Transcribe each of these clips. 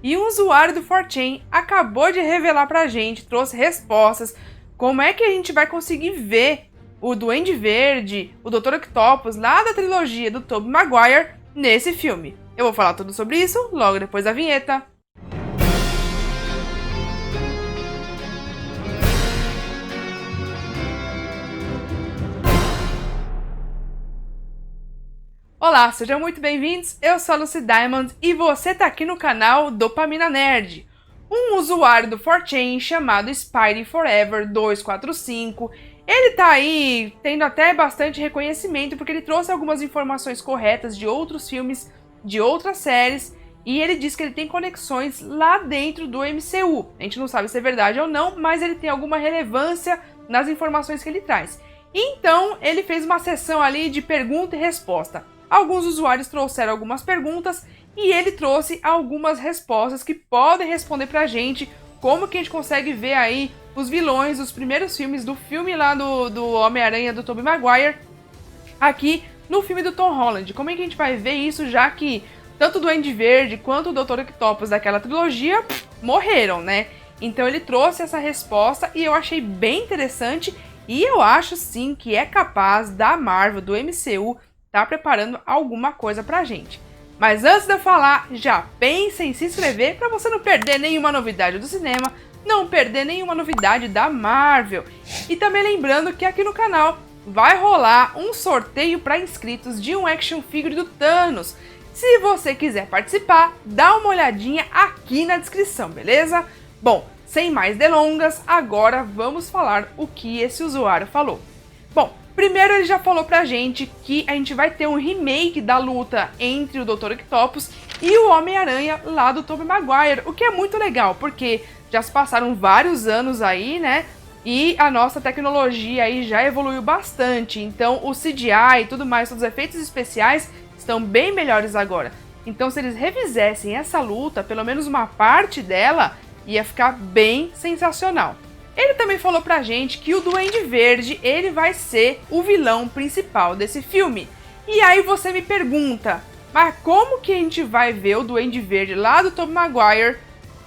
E um usuário do 4chan acabou de revelar pra gente, trouxe respostas, como é que a gente vai conseguir ver o Duende Verde, o Dr. Octopus, lá da trilogia do Tobey Maguire, nesse filme. Eu vou falar tudo sobre isso logo depois da vinheta. Olá, sejam muito bem-vindos, eu sou a Lucy Diamond e você tá aqui no canal Dopamina Nerd. Um usuário do 4chan chamado Spidey Forever 245, ele tá aí tendo até bastante reconhecimento porque ele trouxe algumas informações corretas de outros filmes, de outras séries, e ele diz que ele tem conexões lá dentro do MCU. A gente não sabe se é verdade ou não, mas ele tem alguma relevância nas informações que ele traz. Então, ele fez uma sessão ali de pergunta e resposta. Alguns usuários trouxeram algumas perguntas e ele trouxe algumas respostas que podem responder pra gente como que a gente consegue ver aí os vilões dos primeiros filmes, do filme lá do Homem-Aranha do Tobey Maguire, aqui no filme do Tom Holland. Como é que a gente vai ver isso, já que tanto o Duende Verde quanto o Dr. Octopus daquela trilogia morreram, né? Então ele trouxe essa resposta e eu achei bem interessante e eu acho sim que é capaz da Marvel, do MCU, tá preparando alguma coisa pra gente. Mas antes de eu falar, já pense em se inscrever para você não perder nenhuma novidade do cinema, não perder nenhuma novidade da Marvel. E também lembrando que aqui no canal vai rolar um sorteio para inscritos de um action figure do Thanos. Se você quiser participar, dá uma olhadinha aqui na descrição, beleza? Bom, sem mais delongas, agora vamos falar o que esse usuário falou. Bom, primeiro ele já falou pra gente que a gente vai ter um remake da luta entre o Dr. Octopus e o Homem-Aranha lá do Tobey Maguire, o que é muito legal, porque já se passaram vários anos aí, né? E a nossa tecnologia aí já evoluiu bastante, então o CGI e tudo mais, todos os efeitos especiais estão bem melhores agora. Então se eles revisessem essa luta, pelo menos uma parte dela, ia ficar bem sensacional. Ele também falou pra gente que o Duende Verde, ele vai ser o vilão principal desse filme. E aí você me pergunta, mas como que a gente vai ver o Duende Verde lá do Tobey Maguire,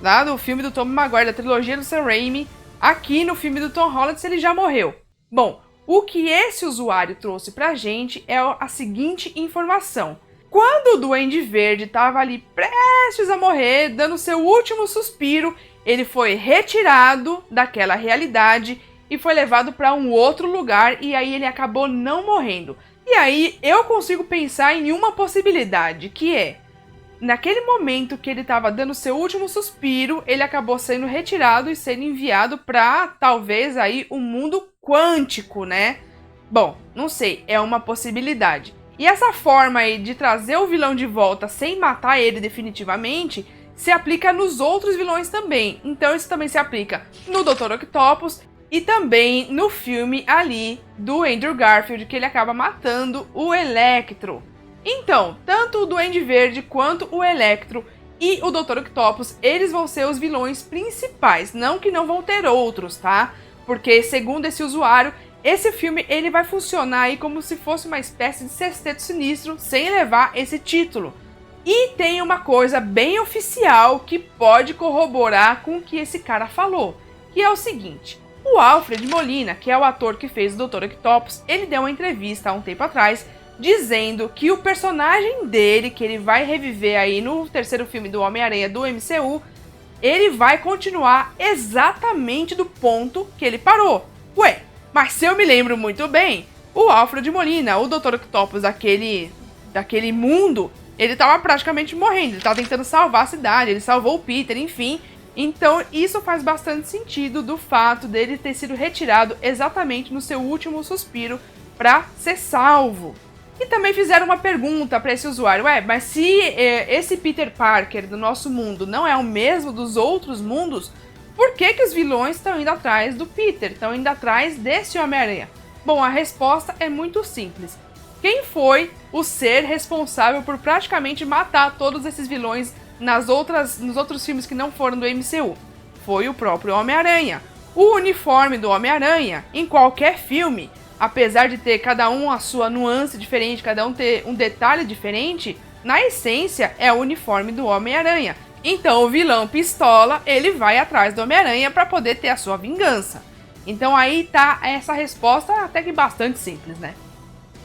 lá do filme do Tobey Maguire, da trilogia do Sam Raimi, aqui no filme do Tom Holland, se ele já morreu? Bom, o que esse usuário trouxe pra gente é a seguinte informação. Quando o Duende Verde estava ali prestes a morrer, dando seu último suspiro, ele foi retirado daquela realidade e foi levado para um outro lugar e aí ele acabou não morrendo. E aí eu consigo pensar em uma possibilidade, que é, naquele momento que ele estava dando seu último suspiro, ele acabou sendo retirado e sendo enviado para talvez aí um mundo quântico, né? Bom, não sei, é uma possibilidade. E essa forma aí de trazer o vilão de volta sem matar ele definitivamente se aplica nos outros vilões também. Então isso também se aplica no Dr. Octopus e também no filme ali do Andrew Garfield, que ele acaba matando o Electro. Então, tanto o Duende Verde quanto o Electro e o Dr. Octopus, eles vão ser os vilões principais, não que não vão ter outros, tá? Porque segundo esse usuário, esse filme ele vai funcionar aí como se fosse uma espécie de Sexteto Sinistro, sem levar esse título. E tem uma coisa bem oficial que pode corroborar com o que esse cara falou, que é o seguinte. O Alfred Molina, que é o ator que fez o Dr. Octopus, ele deu uma entrevista há um tempo atrás, dizendo que o personagem dele, que ele vai reviver aí no terceiro filme do Homem-Aranha do MCU, ele vai continuar exatamente do ponto que ele parou. Ué, mas se eu me lembro muito bem, o Alfred Molina, o Dr. Octopus daquele mundo, ele tava praticamente morrendo, ele tava tentando salvar a cidade, ele salvou o Peter, enfim. Então isso faz bastante sentido do fato dele ter sido retirado exatamente no seu último suspiro para ser salvo. E também fizeram uma pergunta para esse usuário, mas se esse Peter Parker do nosso mundo não é o mesmo dos outros mundos, por que os vilões estão indo atrás do Peter, estão indo atrás desse Homem-Aranha? Bom, a resposta é muito simples. Quem foi o ser responsável por praticamente matar todos esses vilões nos outros filmes que não foram do MCU? Foi o próprio Homem-Aranha. O uniforme do Homem-Aranha, em qualquer filme, apesar de ter cada um a sua nuance diferente, cada um ter um detalhe diferente, na essência é o uniforme do Homem-Aranha. Então o vilão pistola, ele vai atrás do Homem-Aranha para poder ter a sua vingança. Então aí tá essa resposta até que bastante simples, né?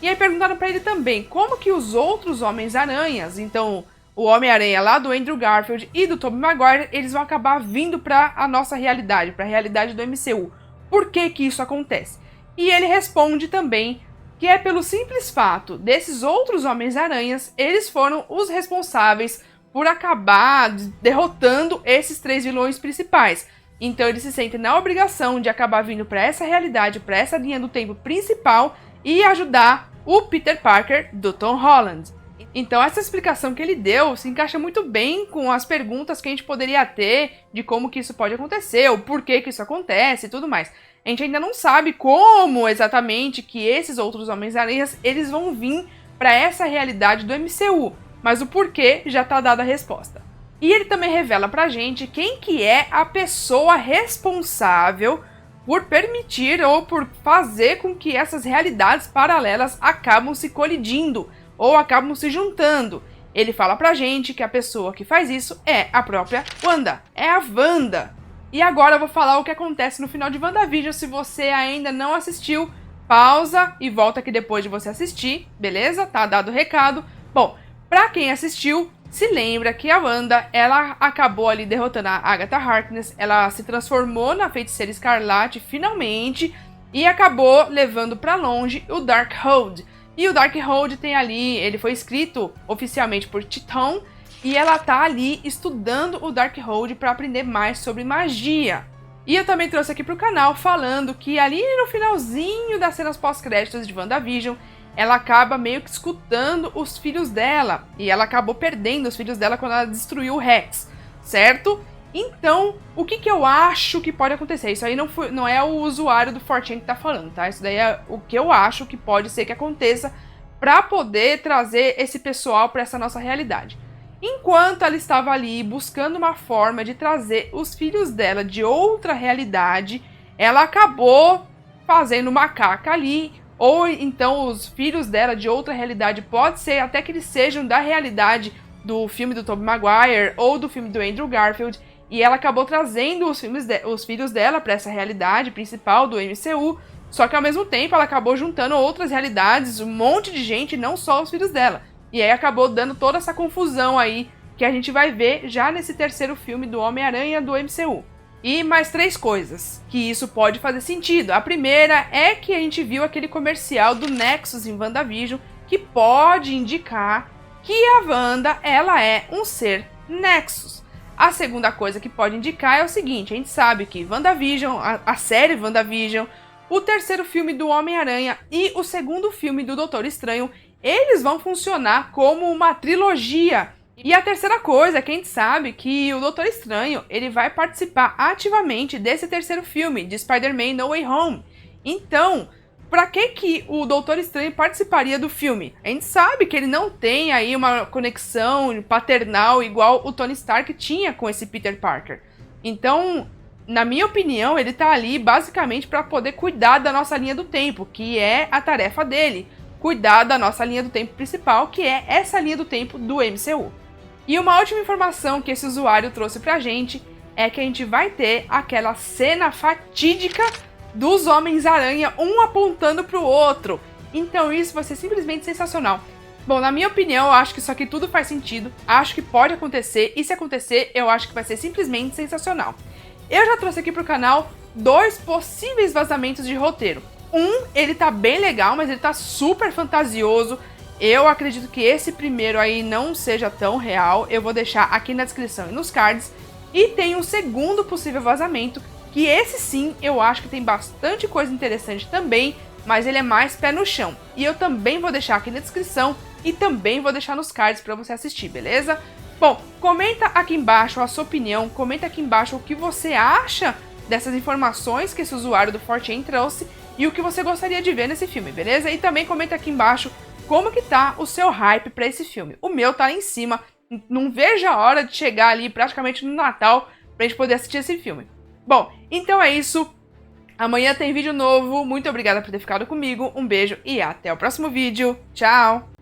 E aí perguntaram para ele também como que os outros Homens-Aranhas, então o Homem-Aranha lá do Andrew Garfield e do Tobey Maguire, eles vão acabar vindo para a nossa realidade, para a realidade do MCU. Por que que isso acontece? E ele responde também que é pelo simples fato desses outros Homens-Aranhas, eles foram os responsáveis por acabar derrotando esses 3 vilões principais. Então ele se sente na obrigação de acabar vindo para essa realidade, para essa linha do tempo principal e ajudar o Peter Parker do Tom Holland. Então essa explicação que ele deu se encaixa muito bem com as perguntas que a gente poderia ter de como que isso pode acontecer, o porquê que isso acontece e tudo mais. A gente ainda não sabe como exatamente que esses outros Homens-Aranhas eles vão vir para essa realidade do MCU, mas o porquê já tá dada a resposta. E ele também revela pra gente quem que é a pessoa responsável por permitir ou por fazer com que essas realidades paralelas acabam se colidindo ou acabam se juntando. Ele fala pra gente que a pessoa que faz isso é a própria Wanda, é a Wanda. E agora eu vou falar o que acontece no final de WandaVision. Se você ainda não assistiu, pausa e volta aqui depois de você assistir, beleza? Tá dado o recado. Bom, pra quem assistiu, se lembra que a Wanda, ela acabou ali derrotando a Agatha Harkness, ela se transformou na Feiticeira Escarlate finalmente e acabou levando pra longe o Darkhold. E o Darkhold tem ali, ele foi escrito oficialmente por Chthon, e ela tá ali estudando o Darkhold para aprender mais sobre magia. E eu também trouxe aqui pro canal falando que ali no finalzinho das cenas pós-créditos de WandaVision, ela acaba meio que escutando os filhos dela. E ela acabou perdendo os filhos dela quando ela destruiu o Rex, certo? Então, o que que eu acho que pode acontecer? Isso aí não é o usuário do 4chan que tá falando, tá? Isso daí é o que eu acho que pode ser que aconteça para poder trazer esse pessoal para essa nossa realidade. Enquanto ela estava ali buscando uma forma de trazer os filhos dela de outra realidade, ela acabou fazendo uma caca ali, ou então os filhos dela de outra realidade, pode ser até que eles sejam da realidade do filme do Tobey Maguire ou do filme do Andrew Garfield, e ela acabou trazendo os filhos dela para essa realidade principal do MCU, só que ao mesmo tempo ela acabou juntando outras realidades, um monte de gente, não só os filhos dela. E aí acabou dando toda essa confusão aí que a gente vai ver já nesse terceiro filme do Homem-Aranha do MCU. E mais 3 coisas que isso pode fazer sentido. A primeira é que a gente viu aquele comercial do Nexus em WandaVision que pode indicar que a Wanda, ela é um ser Nexus. A segunda coisa que pode indicar é o seguinte, a gente sabe que WandaVision, a série WandaVision, o terceiro filme do Homem-Aranha e o segundo filme do Doutor Estranho, eles vão funcionar como uma trilogia. E a terceira coisa é que a gente sabe que o Doutor Estranho, ele vai participar ativamente desse terceiro filme, de Spider-Man No Way Home. Então, pra que o Doutor Estranho participaria do filme? A gente sabe que ele não tem aí uma conexão paternal igual o Tony Stark tinha com esse Peter Parker. Então, na minha opinião, ele tá ali basicamente para poder cuidar da nossa linha do tempo, que é a tarefa dele. Cuidar da nossa linha do tempo principal, que é essa linha do tempo do MCU. E uma última informação que esse usuário trouxe pra gente é que a gente vai ter aquela cena fatídica dos Homens-Aranha, um apontando pro outro. Então isso vai ser simplesmente sensacional. Bom, na minha opinião, eu acho que isso aqui tudo faz sentido, acho que pode acontecer, e se acontecer, eu acho que vai ser simplesmente sensacional. Eu já trouxe aqui pro canal 2 possíveis vazamentos de roteiro. Ele tá bem legal, mas ele tá super fantasioso. Eu acredito que esse primeiro aí não seja tão real. Eu vou deixar aqui na descrição e nos cards. E tem um segundo possível vazamento, que esse sim eu acho que tem bastante coisa interessante também, mas ele é mais pé no chão. E eu também vou deixar aqui na descrição e também vou deixar nos cards para você assistir, beleza? Bom, comenta aqui embaixo a sua opinião, comenta aqui embaixo o que você acha dessas informações que esse usuário do 4chan trouxe e o que você gostaria de ver nesse filme, beleza? E também comenta aqui embaixo como que tá o seu hype pra esse filme. O meu tá lá em cima, não vejo a hora de chegar ali praticamente no Natal pra gente poder assistir esse filme. Bom, então é isso. Amanhã tem vídeo novo, muito obrigada por ter ficado comigo, um beijo e até o próximo vídeo. Tchau!